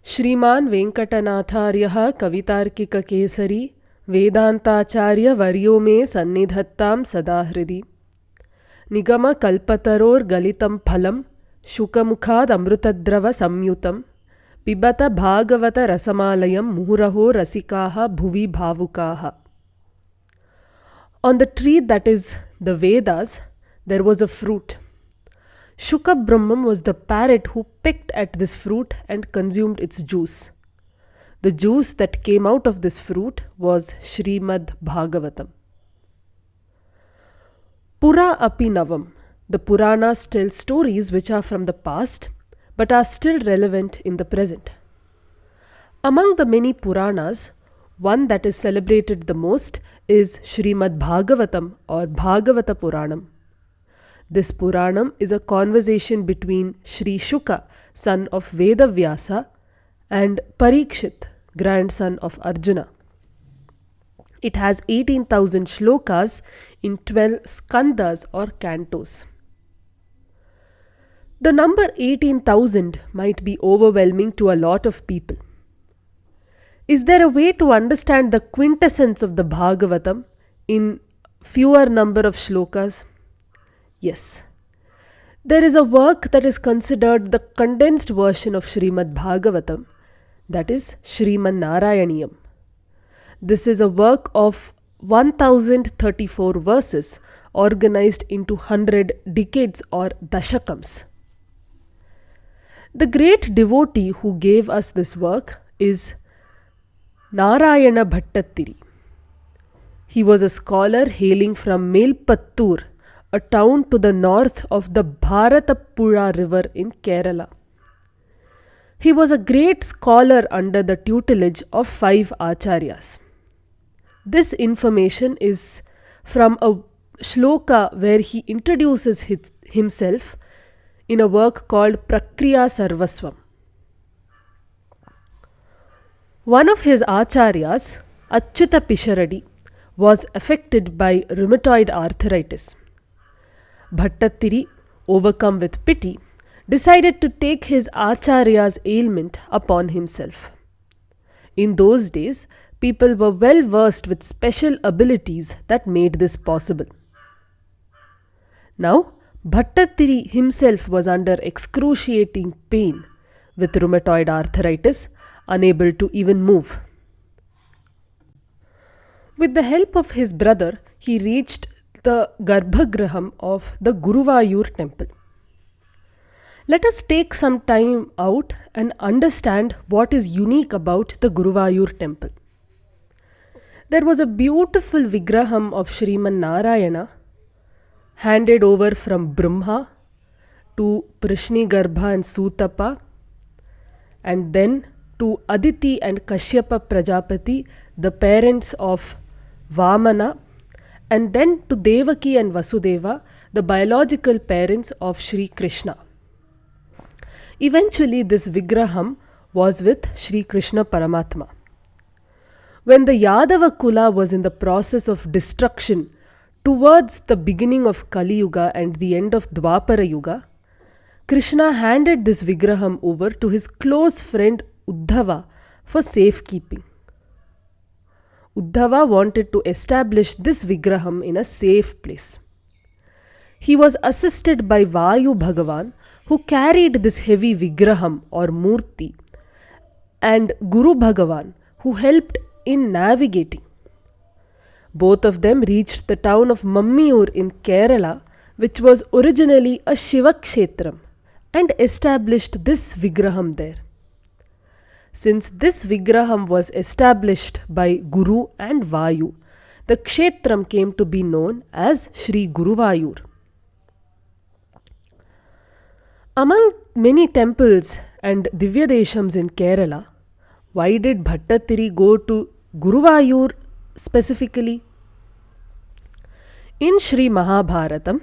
श्रीमान वेंकटनाथार्यः कवितार्किककेसरी वेदांताचार्य वर्यो मे सन्निधत्तां सदा हृदि निगमकल्पतरोर्गलितं फलं शुकमुखादमृतद्रव संयुतं पिबत भागवत रसमालयं मुहुरहो रसिकाः भुवि भावुकाः. On the tree that is the Vedas, there was a fruit. Shuka Brahman was the parrot who picked at this fruit and consumed its juice. The juice that came out of this fruit was Srimad Bhagavatam. Pura api navam. The Puranas tell stories which are from the past but are still relevant in the present. Among the many Puranas, one that is celebrated the most is Srimad Bhagavatam or Bhagavata Puranam. This Puranam is a conversation between Sri Shuka, son of Vedavyasa, and Parikshit, grandson of Arjuna. It has 18,000 shlokas in 12 skandhas or cantos. The number 18,000 might be overwhelming to a lot of people. Is there a way to understand the quintessence of the Bhagavatam in fewer number of shlokas? Yes. There is a work that is considered the condensed version of Srimad Bhagavatam, that is Sriman Narayaneeyam. This is a work of 1034 verses organized into 100 decades or dasakams. The great devotee who gave us this work is Narayana Bhattathiri. He was a scholar hailing from Melpathur, a town to the north of the Bharatapuzha river in Kerala. He was a great scholar under the tutelage of 5 acharyas. This information is from a shloka where he introduces himself in a work called Prakriya Sarvaswam. One of his acharyas, Achyuta Pisharadi, was affected by rheumatoid arthritis. Bhattathiri, overcome with pity, decided to take his acharya's ailment upon himself. In those days, people were well versed with special abilities that made this possible. Now, Bhattathiri himself was under excruciating pain with rheumatoid arthritis, unable to even move. With the help of his brother, he reached the Garbhagraham of the Guruvayur temple. Let us take some time out and understand what is unique about the Guruvayur temple. There was a beautiful Vigraham of Sriman Narayana handed over from Brahma to Prishni Garbha and Sutapa, and then to Aditi and Kashyapa Prajapati, the parents of Vamana, and then to Devaki and Vasudeva, the biological parents of Sri Krishna. Eventually, this Vigraham was with Sri Krishna Paramatma. When the Yadava Kula was in the process of destruction towards the beginning of Kali Yuga and the end of Dwapara Yuga, Krishna handed this Vigraham over to his close friend Uddhava for safekeeping. Uddhava wanted to establish this Vigraham in a safe place. He was assisted by Vayu Bhagavan, who carried this heavy Vigraham or Murti, and Guru Bhagavan, who helped in navigating. Both of them reached the town of Mammiyur in Kerala, which was originally a Shiva kshetram, and established this Vigraham there. Since this Vigraham was established by Guru and Vayu, the kshetram came to be known as Sri Guruvayur. Among many temples and Divyadeshams in Kerala, why did Bhattathiri go to Guruvayur specifically? In Sri Mahabharatam,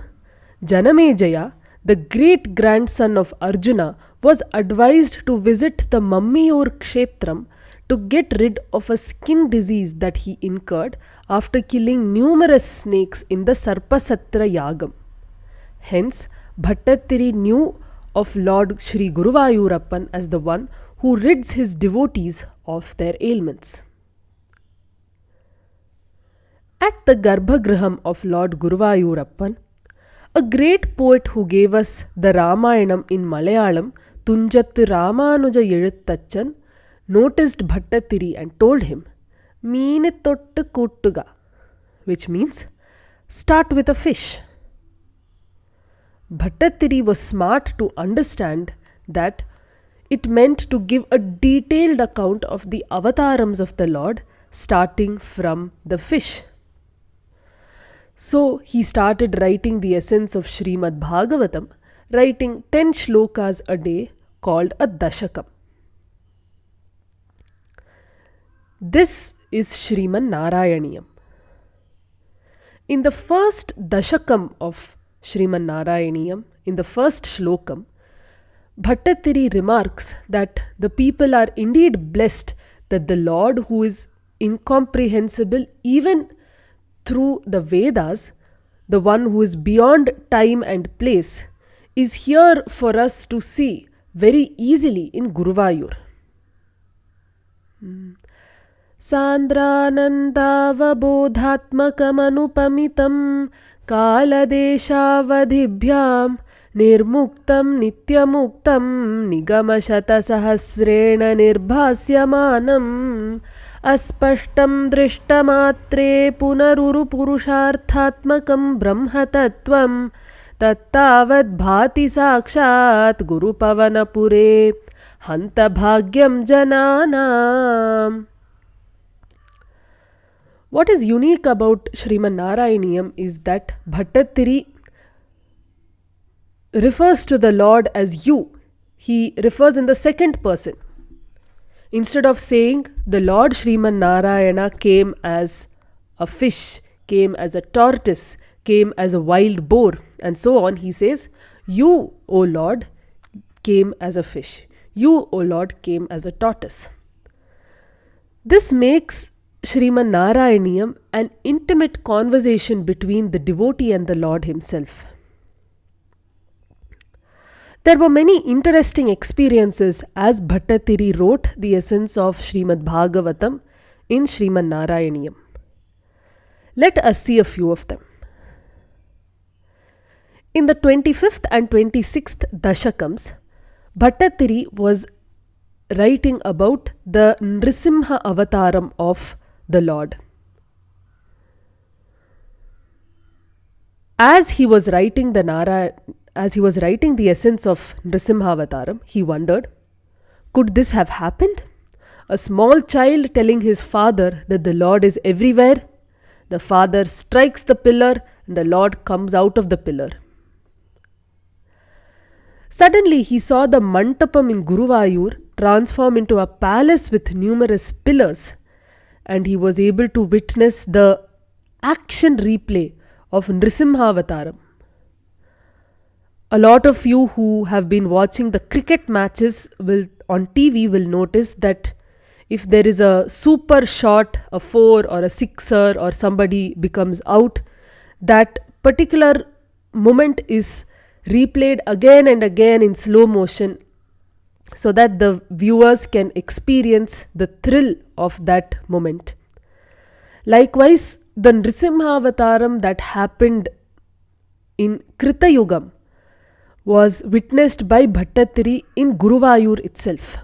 Janamejaya, the great grandson of Arjuna, was advised to visit the Mammiyur kshetram to get rid of a skin disease that he incurred after killing numerous snakes in the Sarpasatra Yagam. Hence, Bhattathiri knew of Lord Sri Guruvayurappan as the one who rids his devotees of their ailments. At the Garbhagraham of Lord Guruvayurappan, a great poet who gave us the Ramayanam in Malayalam, Tunjattu Ramanuja Ezhuthachan, noticed Bhattathiri and told him, "Meenithottu kuttuga," which means, start with a fish. Bhattathiri was smart to understand that it meant to give a detailed account of the avatarams of the Lord, starting from the fish. So he started writing the essence of Srimad Bhagavatam, writing 10 shlokas a day called a Dasakam. This is Sriman Narayaneeyam. In the first Dasakam of Sriman Narayaneeyam, in the first shlokam, Bhattathiri remarks that the people are indeed blessed that the Lord, who is incomprehensible even through the Vedas, the one who is beyond time and place, is here for us to see very easily in Guruvayur. Sandranandavabodhatmakamanupamitam kaladeshavadhibhyam nirmuktam nityamuktam nigamashatasahasrena nirbhasyamanam aspashtam drishtamatre punaruru purusharthatmakam brahmatattvam tattavad bhati sakshat gurupavanapure hanta bhagyam jananam. What is unique about Sriman Narayaneeyam is that Bhattathiri refers to the Lord as you. He refers in the second person. Instead of saying the Lord Sriman Narayana came as a fish, came as a tortoise, came as a wild boar, and so on, he says, you, O Lord, came as a fish. You, O Lord, came as a tortoise. This makes Sriman Narayaneeyam an intimate conversation between the devotee and the Lord himself. There were many interesting experiences as Bhattathiri wrote the essence of Srimad Bhagavatam in Sriman Narayaneeyam. Let us see a few of them. In the 25th and 26th Dashakams, Bhattathiri was writing about the Nrisimha Avataram of the Lord. As he was writing the essence of Nrisimha Avataram, he wondered, could this have happened? A small child telling his father that the Lord is everywhere. The father strikes the pillar and the Lord comes out of the pillar. Suddenly he saw the Mantapam in Guruvayur transform into a palace with numerous pillars, and he was able to witness the action replay of Nrisimha Avataram. A lot of you who have been watching the cricket matches on TV will notice that if there is a super shot, a 4 or a 6er, or somebody becomes out, that particular moment is replayed again and again in slow motion so that the viewers can experience the thrill of that moment. Likewise, the Nrisimha Avataram that happened in Krita Yugam was witnessed by Bhattathiri in Guruvayur itself.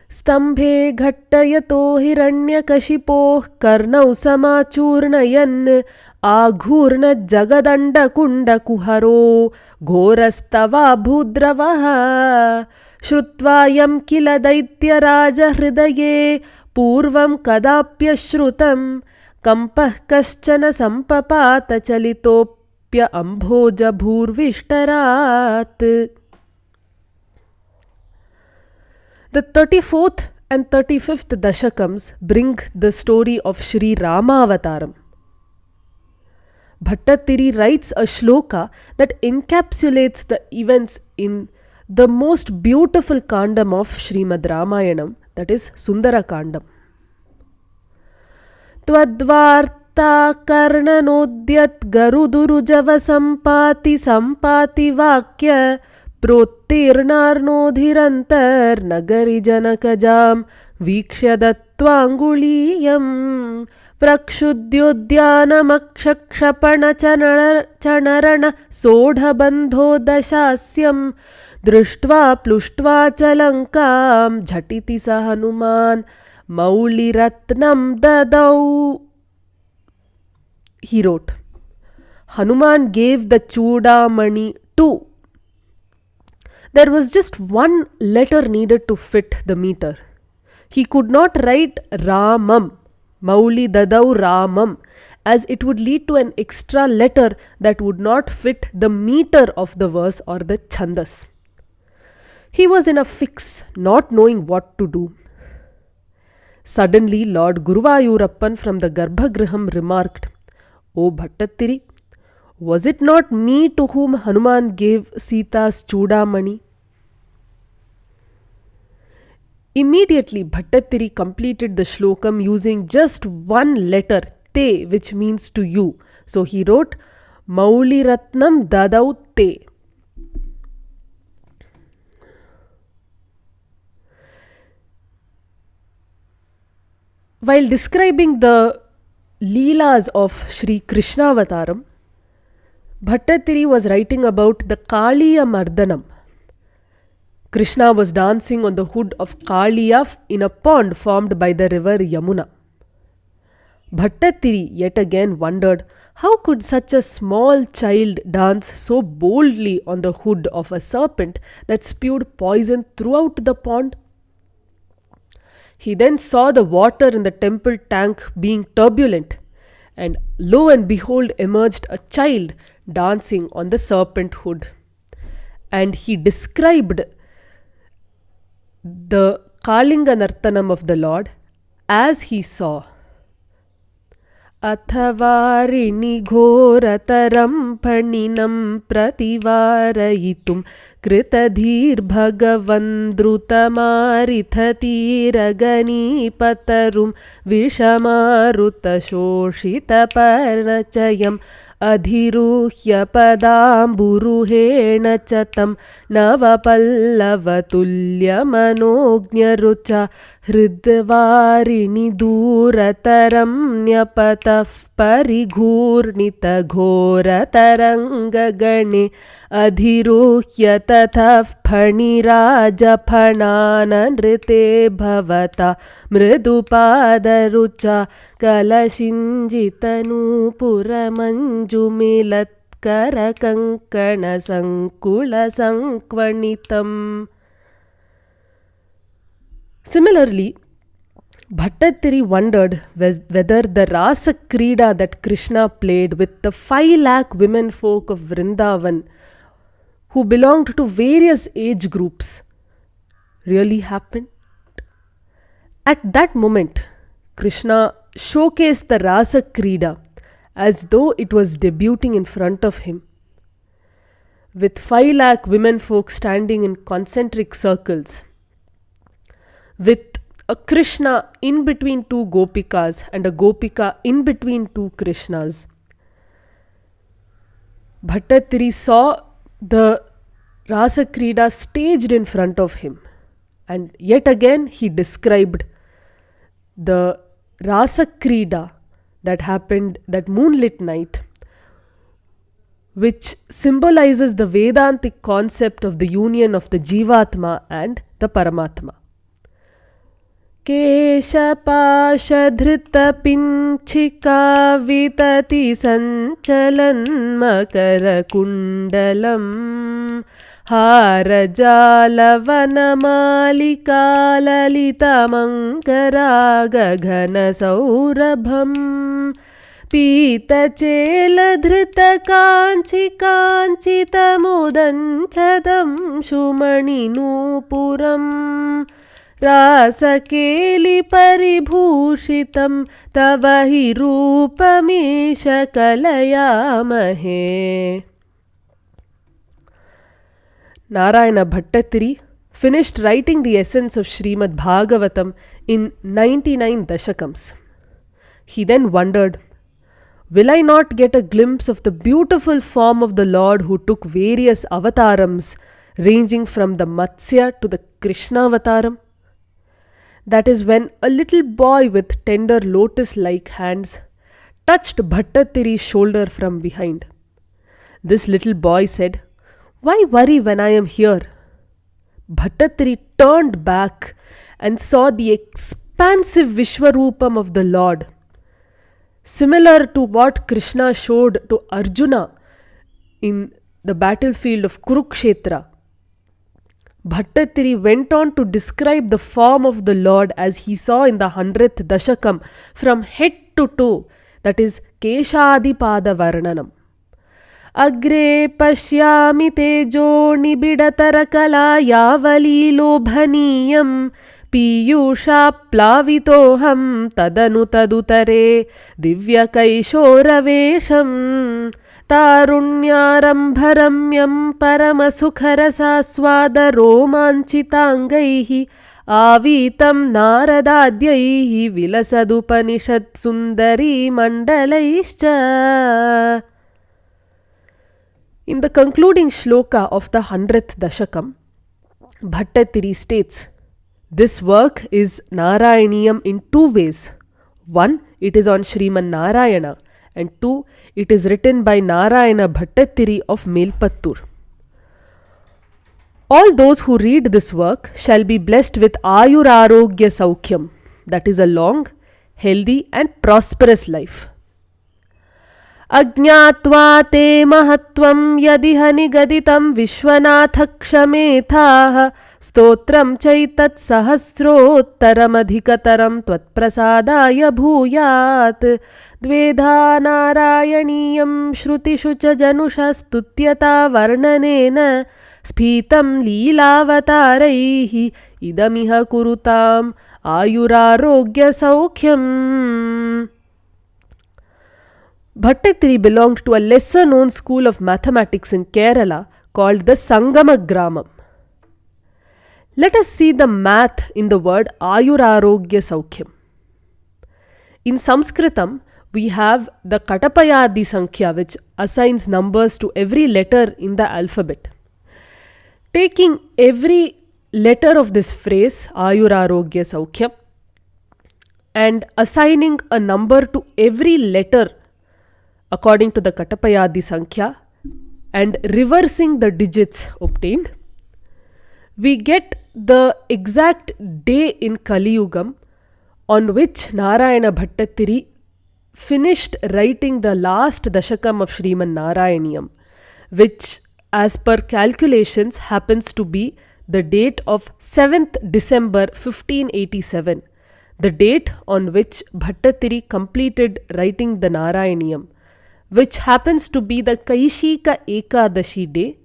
Stambhe ghattayato hiranyakashipoh karnau samachurnayan aghurna jagadanda kunda kuharo ghorastava bhudravaha shrutvayam kila daitya raja hridaye purvam kadapya shrutam kampah kaschana sampapata chalitopya ambhoja bhurvishtarat. The 34th and 35th Dashakams bring the story of Sri Ramavataram. Bhattathiri writes a shloka that encapsulates the events in the most beautiful Kandam of Srimad Ramayanam, that is Sundara Kandam. Twadvarta karnanodyat garudurujava sampati vakya प्रोत्तीर्णार्णोधिरन्तर्नगरि जनकजां वीक्ष्य दत्त्वाङ्गुलीयं प्रक्षुद्योद्यानमक्षक्षपणचनरण सोढबन्धो दशास्यं दृष्ट्वा प्लुष्ट्वा च लङ्कां झटिति स हनुमान् मौलिरत्नं ददौ. He wrote, Hanuman gave the Chudamani too. There was just one letter needed to fit the meter. He could not write Ramam, Mauli Dadau Ramam, as it would lead to an extra letter that would not fit the meter of the verse or the chandas. He was in a fix, not knowing what to do. Suddenly, Lord Guruvayurappan from the Garbhagriham remarked, O Bhattathiri, was it not me to whom Hanuman gave Sita's Chudamani? Immediately, Bhattathiri completed the shlokam using just one letter, te, which means to you. So he wrote, Mauli Ratnam Dadau te. While describing the Leelas of Sri Krishnavataram, Bhattathiri was writing about the Kaliya Mardanam. Krishna was dancing on the hood of Kaliya in a pond formed by the river Yamuna. Bhattathiri yet again wondered how could such a small child dance so boldly on the hood of a serpent that spewed poison throughout the pond. He then saw the water in the temple tank being turbulent, and lo and behold emerged a child dancing on the serpent hood. And he described the Kalinga Nartanam of the Lord as he saw. Athavarini ghorataram paninam prativarayitum kritadhir bhagavandrutamarithatiragani patarum vishamaruta shoshita parnachayam adhiruhya padamburuhena chatam navapallavatullya manognarucha hridvarini durataram nyapataf parighurnita ghoratarangagane adhiruhya tathaf phanirajaphanananrite bhavata mridupadarucha kalashinjitanu Karakankana Sankula Sankvanitam. Similarly, Bhattathiri wondered whether the Rasakreeda that Krishna played with the 5 lakh women folk of Vrindavan, who belonged to various age groups, really happened. At that moment, Krishna showcased the Rasakreeda as though it was debuting in front of him, with 5 lakh women folk standing in concentric circles, with a Krishna in between 2 Gopikas and a Gopika in between 2 Krishnas. Bhattathiri saw the Rasakreeda staged in front of him, and yet again he described the Rasakreeda that happened that moonlit night, which symbolizes the Vedantic concept of the union of the Jivatma and the Paramatma. Keshapashadhrita pinchika vitati sanchalan makara kundalam Harajalavanamalika lalita mankara gaghana saurabham Pita chela dhrita kanchi kanchita mudanchadam shumani nupuram Rasakeli paribhushitam tavahi rupamisha kalayamahe. Narayana Bhattathiri finished writing the essence of Srimad Bhagavatam in 99 Dasakams. He then wondered, will I not get a glimpse of the beautiful form of the Lord who took various avatarams, ranging from the Matsya to the Krishnavataram. That is when a little boy with tender lotus-like hands touched Bhattathiri's shoulder from behind. This little boy said, "Why worry when I am here?" Bhattathiri turned back and saw the expansive Vishwarupam of the Lord, similar to what Krishna showed to Arjuna in the battlefield of Kurukshetra. Bhattathiri went on to describe the form of the Lord as he saw in the 100th Dasakam from head to toe, that is Keshadipada Varnanam. Agre pashyami tejo nibidatara yavali lobhaniyam piyusha plavitoham tadanu tadutare divya kaishoravesham तारुण्यारम्भरम्यं परमसुखरसास्वाद रोमाञ्चिताङ्गैः आवीतं नारदाद्यैः विलसदुपनिषत्सुन्दरी मण्डलैश्च. In the concluding shloka of the 100th Dashakam, Bhattathiri states, this work is Narayaneeyam in two ways. One, it is on Sriman Narayana, and two, it is written by Narayana Bhattathiri of Melpathur. All those who read this work shall be blessed with Ayurarogya Saukhyam, that is a long, healthy and prosperous life. Ajñātvā te mahatvam yadiha nigaditam vishwanatha kshamethaha stotram chaitat sahasrottaram adhikataram tvatprasadaya bhūyāt dvedha narayaniyam shrutishu cha janusha stutyata varnanena sphitam leelaavataraihi idamiha kurutam ayurarogya saukhyam. Bhattathiri belonged to a lesser known school of mathematics in Kerala called the Sangamagramam. Let us see the math in the word Ayurarogya Saukhyam. In Sanskritam, we have the Katapayadi Sankhya, which assigns numbers to every letter in the alphabet. Taking every letter of this phrase, Ayurarogya Saukhyam, and assigning a number to every letter according to the Katapayadi Sankhya and reversing the digits obtained, we get the exact day in Kali Yugam on which Narayana Bhattathiri finished writing the last Dashakam of Sriman Narayaneeyam, which as per calculations happens to be the date of 7th December 1587, the date on which Bhattathiri completed writing the Narayaneeyam, which happens to be the Kaishika Ekadashi day,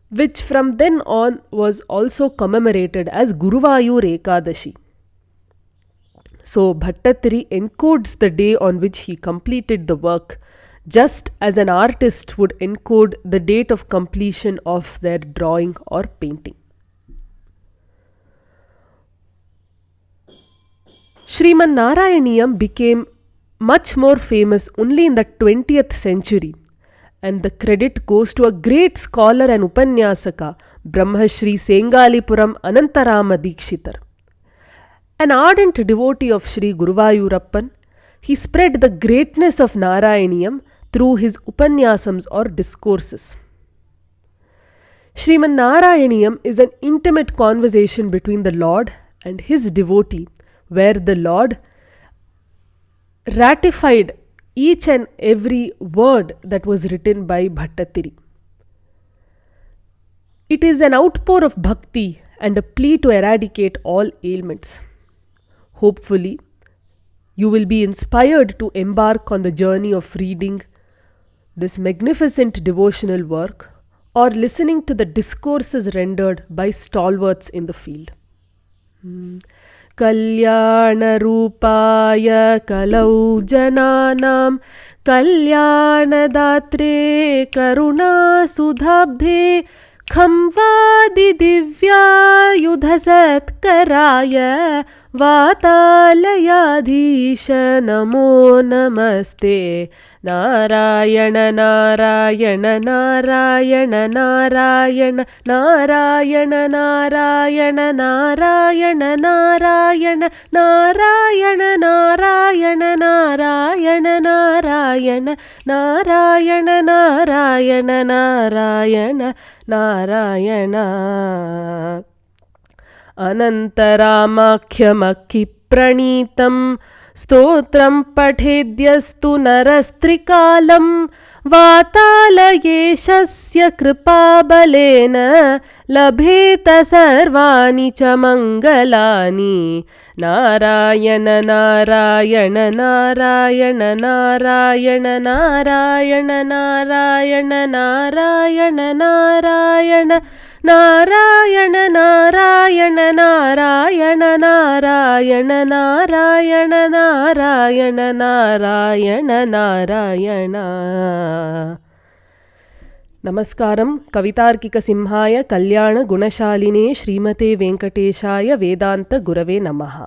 which from then on was also commemorated as Guruvayur Ekadashi. So Bhattathiri encodes the day on which he completed the work, just as an artist would encode the date of completion of their drawing or painting. Sriman Narayaneeyam became much more famous only in the 20th century, and the credit goes to a great scholar and Upanyasaka, Brahmasri Sengalipuram Anantarama Deekshitar. An ardent devotee of Sri Guruvayurappan, he spread the greatness of Narayaneeyam through his Upanyasams or discourses. Sriman Narayaneeyam is an intimate conversation between the Lord and his devotee, where the Lord ratified each and every word that was written by Bhattathiri. It is an outpour of bhakti and a plea to eradicate all ailments. Hopefully, you will be inspired to embark on the journey of reading this magnificent devotional work or listening to the discourses rendered by stalwarts in the field. Kalyana Rupaya Kalau Jananam Kalyana Datre Karuna Sudhabdhe Khamvadi Divya Yudhasat Karaya वातालयाधीश नमो नमस्ते नारायण नारायण नारायण नारायण नारायण नारायण नारायण नारायण नारायण नारायण नारायण नारायण नारायण नारायण नारायण नारायण अनन्तरामाख्यमखिप्रणीतं स्तोत्रं पठेद्यस्तु नरस्त्रिकालं वातालयेशस्य कृपाबलेन लभेत सर्वाणि च मङ्गलानि नारायण नारायण नारायण नारायण नारायण नारायण नारायण नारायण नारायण नारायण नारायण नारायण नारायण नारायण नारायण नारायण नमस्कारं कवितार्किकसिंहाय कल्याण गुणशालिने श्रीमते वेंकटेशाय वेदांत गुरवे नमः।